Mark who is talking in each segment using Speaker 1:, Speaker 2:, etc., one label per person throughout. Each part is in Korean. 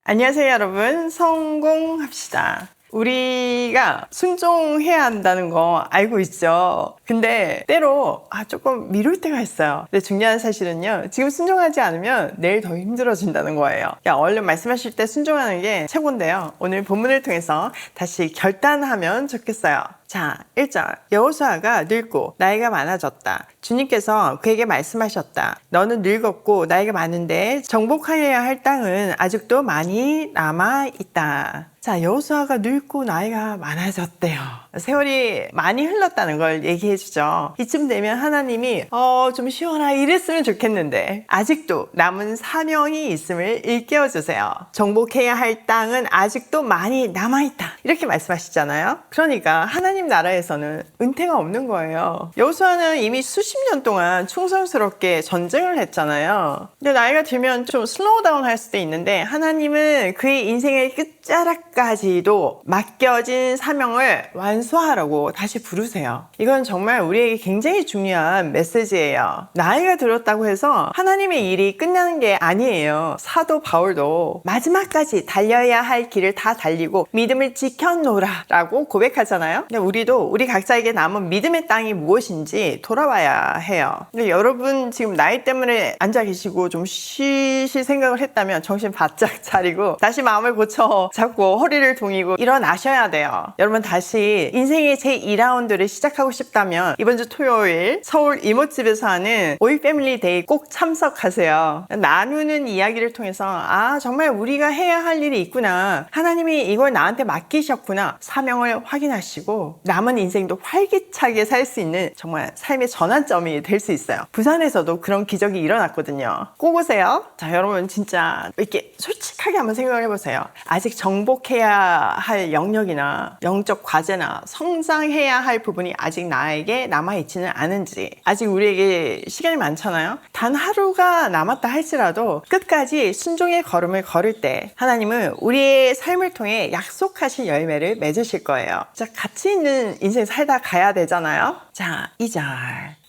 Speaker 1: 안녕하세요, 여러분. 성공합시다. 우리가 순종해야 한다는 거 알고 있죠. 근데 때로 조금 미룰 때가 있어요. 근데 중요한 사실은요, 지금 순종하지 않으면 내일 더 힘들어진다는 거예요. 얼른 말씀하실 때 순종하는 게 최고인데요. 오늘 본문을 통해서 다시 결단하면 좋겠어요. 자, 1절. 여호수아가 늙고 나이가 많아졌다. 주님께서 그에게 말씀하셨다. 너는 늙었고 나이가 많은데 정복하여야 할 땅은 아직도 많이 남아있다. 자, 여호수아가 늙고 나이가 많아졌대요. 세월이 많이 흘렀다는 걸 얘기해 주죠. 이쯤 되면 하나님이 좀 쉬어라 이랬으면 좋겠는데 아직도 남은 사명이 있음을 일깨워 주세요. 정복해야 할 땅은 아직도 많이 남아있다. 이렇게 말씀하시잖아요. 그러니까 하나님 나라에서는 은퇴가 없는 거예요. 여호수아는 이미 수십 년 동안 충성스럽게 전쟁을 했잖아요. 근데 나이가 들면 좀 슬로우 다운 할 수도 있는데 하나님은 그의 인생의 끝자락까지도 맡겨진 사명을 완수하라고 다시 부르세요. 이건 정말 우리에게 굉장히 중요한 메시지예요. 나이가 들었다고 해서 하나님의 일이 끝나는 게 아니에요. 사도 바울도 마지막까지 달려야 할 길을 다 달리고 믿음을 지켜노라 라고 고백하잖아요. 근데 우리도 우리 각자에게 남은 믿음의 땅이 무엇인지 돌아봐야 해요. 근데 여러분 지금 나이 때문에 앉아 계시고 좀 쉬실 생각을 했다면 정신 바짝 차리고 다시 마음을 고쳐 잡고 허리를 동이고 일어나셔야 돼요. 여러분 다시 인생의 제2라운드를 시작하고 싶다면 이번 주 토요일 서울 이모집에서 하는 오일 패밀리 데이 꼭 참석하세요. 나누는 이야기를 통해서 정말 우리가 해야 할 일이 있구나. 하나님이 이걸 나한테 맡기셨구나. 사명을 확인하시고 남은 인생도 활기차게 살 수 있는 정말 삶의 전환점이 될 수 있어요. 부산에서도 그런 기적이 일어났거든요. 꼭 오세요. 자, 여러분 진짜 이렇게 솔직하게 한번 생각을 해보세요. 아직 정복해야 할 영역이나 영적 과제나 성장해야 할 부분이 아직 나에게 남아있지는 않은지, 아직 우리에게 시간이 많잖아요. 단 하루가 남았다 할지라도 끝까지 순종의 걸음을 걸을 때 하나님은 우리의 삶을 통해 약속하신 열매를 맺으실 거예요. 자, 가치 있는 인생 살다 가야 되잖아요. 자, 2절.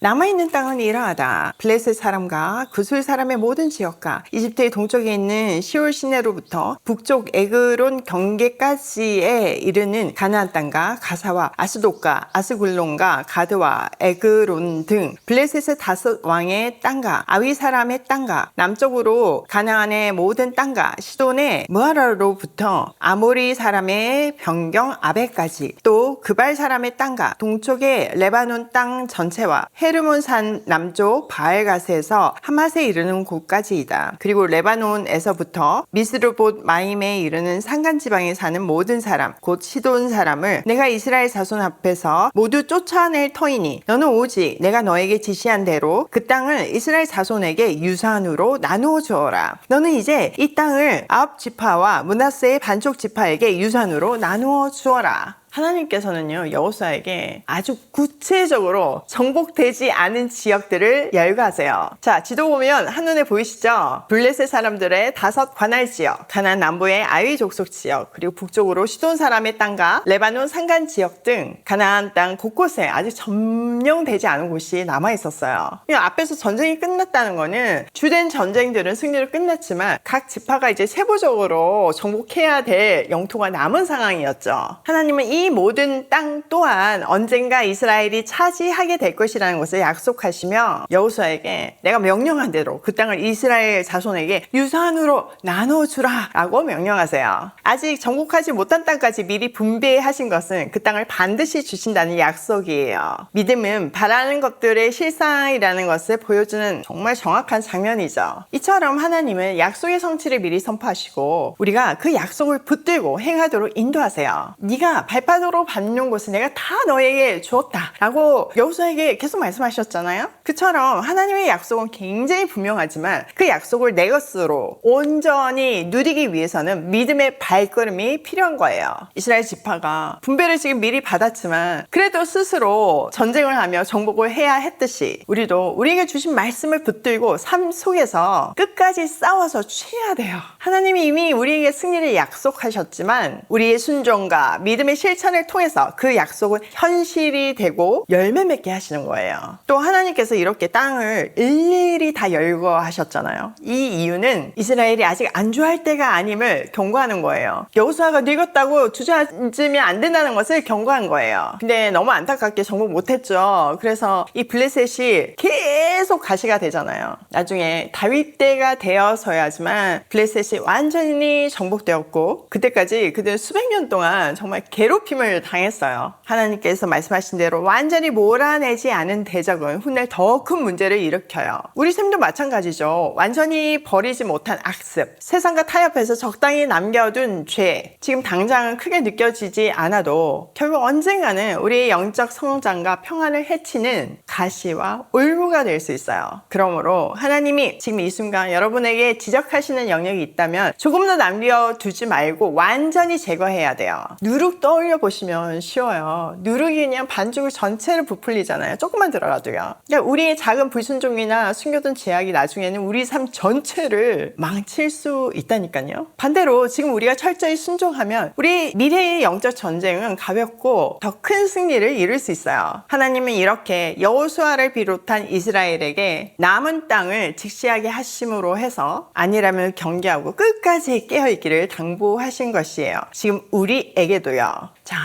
Speaker 1: 남아있는 땅은 이러하다. 블레셋 사람과 구술 사람의 모든 지역과 이집트의 동쪽에 있는 시올 시내로부터 북쪽 에그론 경계까지에 이르는 가나안 땅과 가사와 아스돗과 아스굴론과 가드와 에그론 등 블레셋의 5 왕의 땅과 아위 사람의 땅과 남쪽으로 가나안의 모든 땅과 시돈의 무하라로부터 아모리 사람의 변경 아베까지, 또 그발 사람의 땅과 동쪽의 레바논 땅 전체와 헤르몬산 남쪽 바알가스에서 하맛에 이르는 곳까지이다. 그리고 레바논에서부터 미스르봇 마임에 이르는 산간지방에 사는 모든 사람 곧 시돈 사람을 내가 이스라엘 자손 앞에서 모두 쫓아낼 터이니 너는 오직 내가 너에게 지시한 대로 그 땅을 이스라엘 자손에게 유산으로 나누어 주어라. 너는 이제 이 땅을 아홉 지파와 므낫세의 반쪽 지파에게 유산으로 나누어 주어라. 하나님께서는요, 여호수아에게 아주 구체적으로 정복되지 않은 지역들을 열거하세요. 자, 지도 보면 한눈에 보이시죠? 블레셋 사람들의 5 관할 지역, 가나안 남부의 아위 족속 지역, 그리고 북쪽으로 시돈 사람의 땅과 레바논 산간 지역 등 가나안 땅 곳곳에 아직 점령되지 않은 곳이 남아 있었어요. 앞에서 전쟁이 끝났다는 거는 주된 전쟁들은 승리로 끝났지만 각 지파가 이제 세부적으로 정복해야 될 영토가 남은 상황이었죠. 하나님은 이 모든 땅 또한 언젠가 이스라엘이 차지하게 될 것이라는 것을 약속하시며 여호수아에게 내가 명령한 대로 그 땅을 이스라엘 자손에게 유산으로 나눠주라 라고 명령하세요. 아직 정복하지 못한 땅까지 미리 분배하신 것은 그 땅을 반드시 주신다는 약속이에요. 믿음은 바라는 것들의 실상이라는 것을 보여주는 정말 정확한 장면이죠. 이처럼 하나님은 약속의 성취를 미리 선포하시고 우리가 그 약속을 붙들고 행하도록 인도하세요. 네가 발바닥으로 밟는 곳을 내가 다 너에게 주었다 라고 여호수아에게 계속 말씀하셨잖아요. 그처럼 하나님의 약속은 굉장히 분명하지만 그 약속을 내 것으로 온전히 누리기 위해서는 믿음의 발걸음이 필요한 거예요. 이스라엘 지파가 분배를 지금 미리 받았지만 그래도 스스로 전쟁을 하며 정복을 해야 했듯이 우리도 우리에게 주신 말씀을 붙들고 삶 속에서 끝까지 싸워서 취해야 돼요. 하나님이 이미 우리에게 승리를 약속하셨지만 우리의 순종과 믿음의 실천 실천을 통해서 그 약속은 현실이 되고 열매 맺게 하시는 거예요. 또 하나님께서 이렇게 땅을 일일이 다 열거하셨잖아요. 이 이유는 이스라엘이 아직 안주할 때가 아님을 경고하는 거예요. 여호수아가 늙었다고 주저앉으면 안 된다는 것을 경고한 거예요. 근데 너무 안타깝게 정복 못했죠. 그래서 이 블레셋이 계속 가시가 되잖아요. 나중에 다윗 때가 되어서야지만 블레셋이 완전히 정복되었고, 그때까지 그들은 수백 년 동안 정말 괴롭힘을 당했어요. 하나님께서 말씀하신 대로 완전히 몰아내지 않은 대적은 훗날 더 큰 문제를 일으켜요. 우리 삶도 마찬가지죠. 완전히 버리지 못한 악습, 세상과 타협해서 적당히 남겨둔 죄, 지금 당장은 크게 느껴지지 않아도 결국 언젠가는 우리의 영적 성장과 평안을 해치는 가시와 올무가 될 수 있어요. 그러므로 하나님이 지금 이 순간 여러분에게 지적하시는 영역이 있다면 조금 더 남겨두지 말고 완전히 제거해야 돼요. 누룩 떠올려 보시면 쉬워요. 누룩이 그냥 반죽을 전체를 부풀리잖아요. 조금만 들어가도요. 그러니까 우리의 작은 불순종이나 숨겨둔 제약이 나중에는 우리 삶 전체를 망칠 수 있다니까요. 반대로 지금 우리가 철저히 순종하면 우리 미래의 영적 전쟁은 가볍고 더 큰 승리를 이룰 수 있어요. 하나님은 이렇게 여호수아를 비롯한 이스라엘에게 남은 땅을 직시하게 하심으로 해서 아니라면 경계하고 끝까지 깨어있기를 당부하신 것이에요. 지금 우리에게도요. 자,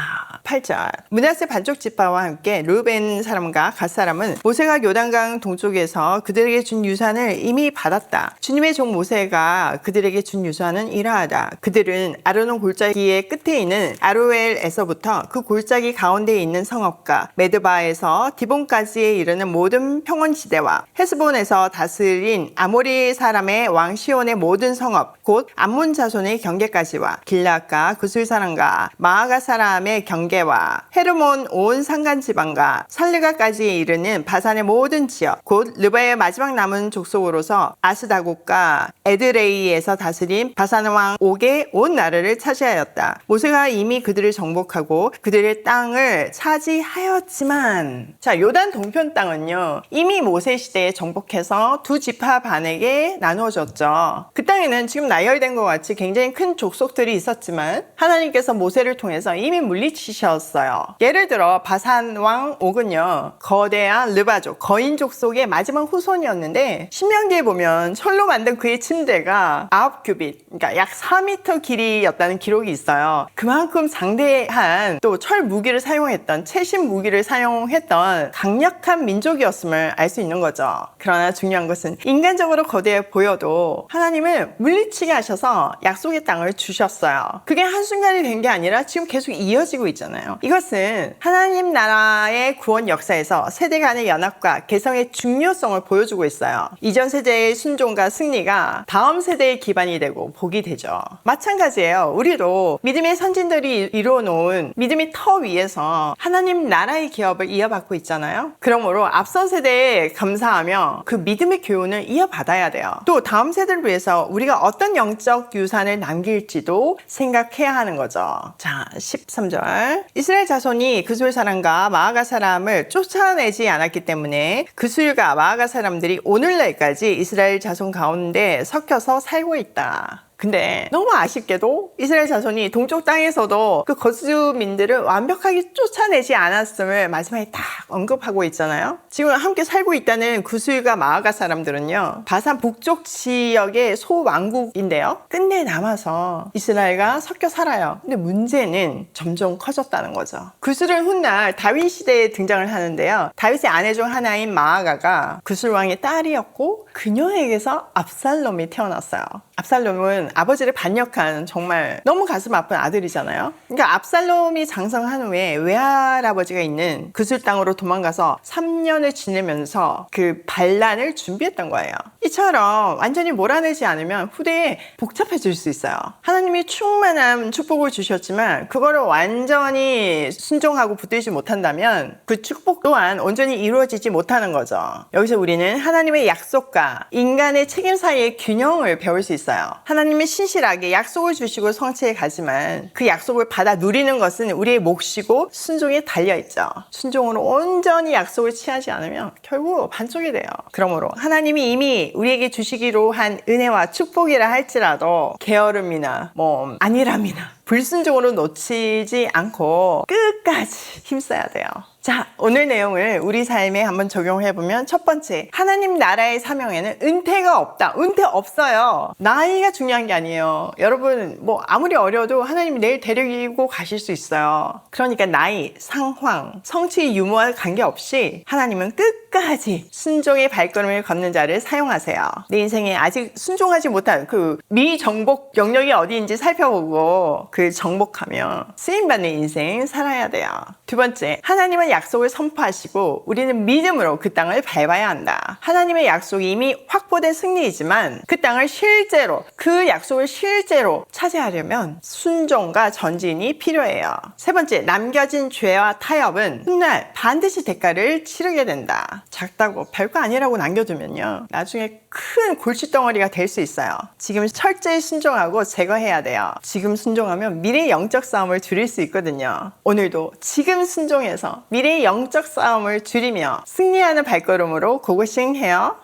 Speaker 1: 8절. 므낫세 반쪽 지파와 함께 르우벤 사람과 갓 사람은 모세가 요단강 동쪽에서 그들에게 준 유산을 이미 받았다. 주님의 종 모세가 그들에게 준 유산은 이러하다. 그들은 아르논 골짜기의 끝에 있는 아로엘에서부터 그 골짜기 가운데에 있는 성읍과 메드바에서 디본까지에 이르는 모든 평원지대와 헤스본에서 다스린 아모리 사람의 왕 시온의 모든 성읍, 곧 암몬 자손의 경계까지와 길앗과 구슬 사람과 마아가 사람의 경계와 헤르몬 온 산간 지방과 살르가까지 이르는 바산의 모든 지역, 곧 르바의 마지막 남은 족속으로서 아스다국과 에드레이에서 다스린 바산 왕 옥의 온 나라를 차지하였다. 모세가 이미 그들을 정복하고 그들의 땅을 차지하였지만, 자, 요단 동편 땅은요 이미 모세 시대에 정복해서 두 지파 반에게 나누어졌죠. 그 땅에는 지금 나열된 것 같이 굉장히 큰 족속들이 있었지만 하나님께서 모세를 통해서 이미 물리치셨어요. 예를 들어 바산 왕 옥은요 거대한 르바족 거인 족속의 마지막 후손이었는데, 신명기에 보면 철로 만든 그의 침대가 9규빗, 그러니까 약 4m 길이였다는 기록이 있어요. 그만큼 장대한 또 철 무기를 사용했던, 최신 무기를 사용했던 강력한 민족이었음을 알 수 있는 거죠. 그러나 중요한 것은 인간적으로 거대해 보여도 하나님은 물리치게 하셔서 약속의 땅을 주셨어요. 그게 한순간이 된 게 아니라 지금 계속 이어지고 있잖아요. 이것은 하나님 나라의 구원 역사에서 세대 간의 연합과 개성의 중요성을 보여주고 있어요. 이전 세대의 순종과 승리가 다음 세대의 기반이 되고 복이 되죠. 마찬가지예요. 우리도 믿음의 선진들이 이루어놓은 믿음의 터 위에서 하나님 나라의 기업을 이어받고 있잖아요. 그러므로 앞선 세대에 감사하며 그 믿음의 교훈을 이어받아야 돼요. 또 다음 세대를 위해서 우리가 어떤 영적 유산을 남길지도 생각해야 하는 거죠. 자, 13절. 이스라엘 자손이 그술 사람과 마아가 사람을 쫓아내지 않았기 때문에 그술과 마아가 사람들이 오늘날까지 이스라엘 자손 가운데 섞여서 살고 있다. 근데 너무 아쉽게도 이스라엘 자손이 동쪽 땅에서도 그 거주민들을 완벽하게 쫓아내지 않았음을 마지막에 딱 언급하고 있잖아요. 지금 함께 살고 있다는 구슬과 마아가 사람들은요 바산 북쪽 지역의 소왕국인데요, 끝내 남아서 이스라엘과 섞여 살아요. 근데 문제는 점점 커졌다는 거죠. 구슬은 훗날 다윗 시대에 등장을 하는데요, 다윗의 아내 중 하나인 마아가가 구슬 왕의 딸이었고 그녀에게서 압살롬이 태어났어요. 압살롬은 아버지를 반역한 정말 너무 가슴 아픈 아들이잖아요. 그러니까 압살롬이 장성한 후에 외할아버지가 있는 그술 땅으로 도망가서 3년을 지내면서 그 반란을 준비했던 거예요. 이처럼 완전히 몰아내지 않으면 후대에 복잡해질 수 있어요. 하나님이 충만한 축복을 주셨지만 그거를 완전히 순종하고 붙들지 못한다면 그 축복 또한 온전히 이루어지지 못하는 거죠. 여기서 우리는 하나님의 약속과 인간의 책임 사이의 균형을 배울 수 있어요. 하나님 하나님은 신실하게 약속을 주시고 성취해 가지만 그 약속을 받아 누리는 것은 우리의 몫이고 순종에 달려있죠. 순종으로 온전히 약속을 취하지 않으면 결국 반쪽이 돼요. 그러므로 하나님이 이미 우리에게 주시기로 한 은혜와 축복이라 할지라도 게으름이나 안일함이나 불순종으로 놓치지 않고 끝까지 힘써야 돼요. 자, 오늘 내용을 우리 삶에 한번 적용해보면 첫 번째, 하나님 나라의 사명에는 은퇴가 없다. 은퇴 없어요. 나이가 중요한 게 아니에요. 여러분 아무리 어려도 하나님이 내일 데리고 가실 수 있어요. 그러니까 나이, 상황, 성취 유무와 관계없이 하나님은 끝까지 순종의 발걸음을 걷는 자를 사용하세요. 내 인생에 아직 순종하지 못한 그 미정복 영역이 어디인지 살펴보고 그 정복하며 쓰임받는 인생 살아야 돼요. 두 번째, 하나님은 약속을 선포하시고 우리는 믿음으로 그 땅을 밟아야 한다. 하나님의 약속이 이미 확보된 승리이지만 그 땅을 그 약속을 실제로 차지하려면 순종과 전진이 필요해요. 세 번째, 남겨진 죄와 타협은 훗날 반드시 대가를 치르게 된다. 작다고 별거 아니라고 남겨두면요, 나중에 큰 골칫덩어리가 될 수 있어요. 지금 철저히 순종하고 제거해야 돼요. 지금 순종하면 미래의 영적 싸움을 줄일 수 있거든요. 오늘도 지금 순종해서 미래의 영적 싸움을 줄이며 승리하는 발걸음으로 고고싱 해요.